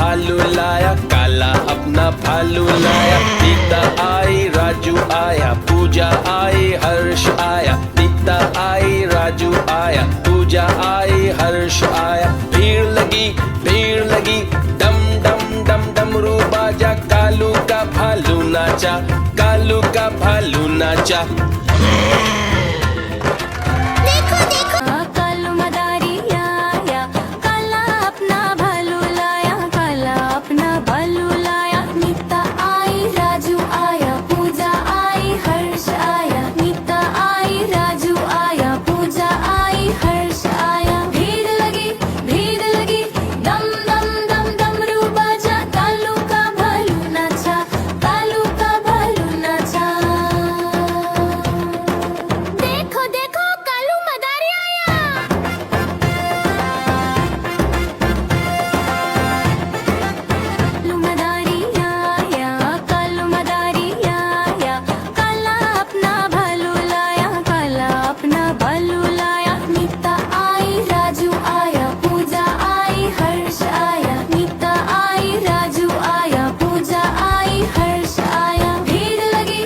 भालू लाया, काला अपना भालू लाया। नीता आई, राजू आया, पूजा आई, हर्ष आया। नीता आई, राजू आया, पूजा आई, हर्ष आया। भीड़ लगी, डम डम डम डमरू बाजा। कालू का भालू नाचा, कालू का भालू नाचा। देखो देखो कालू मदारी आया, काला अपना भालू लाया, काला अपना भालू लाया। नीता आई, राजू आया, पूजा आई, हर्ष आया। नीता आई, राजू आया, पूजा आई, हर्ष आया। भीड़ लगी, दम दम दम डमरू बाजा। कालू का भालू नाचा, कालू का भालू नाचा। देखो देखो कालू मदारी आया। कालू मदारी आया, कालू मदारी आया, काला अपना भालू लाया, काला अपना भालू लाया। नीता आई, राजू आया, पूजा आई, हर्ष आया। नीता आई, राजू आया, पूजा आई, हर्ष आया। भीड़ लगी,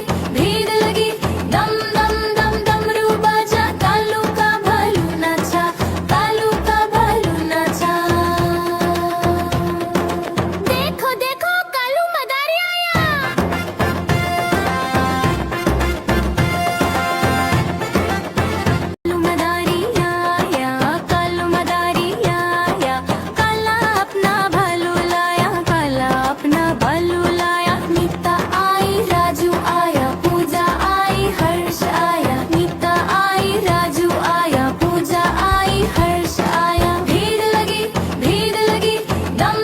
दम दम दम डमरू बाजा। कालू का भालू नाचा, कालू का भालू नाचा। देखो देखो कालू मदारी आया। कालू मदारी आया, कालू मदारी आया, काला अपना भालू लाया, काला अपना भालू लाया। नीता आई, राजू आया, पूजा आई, हर्ष आया। नीता आई, राजू आया, पूजा आई, हर्ष आया। भीड़ लगी, दम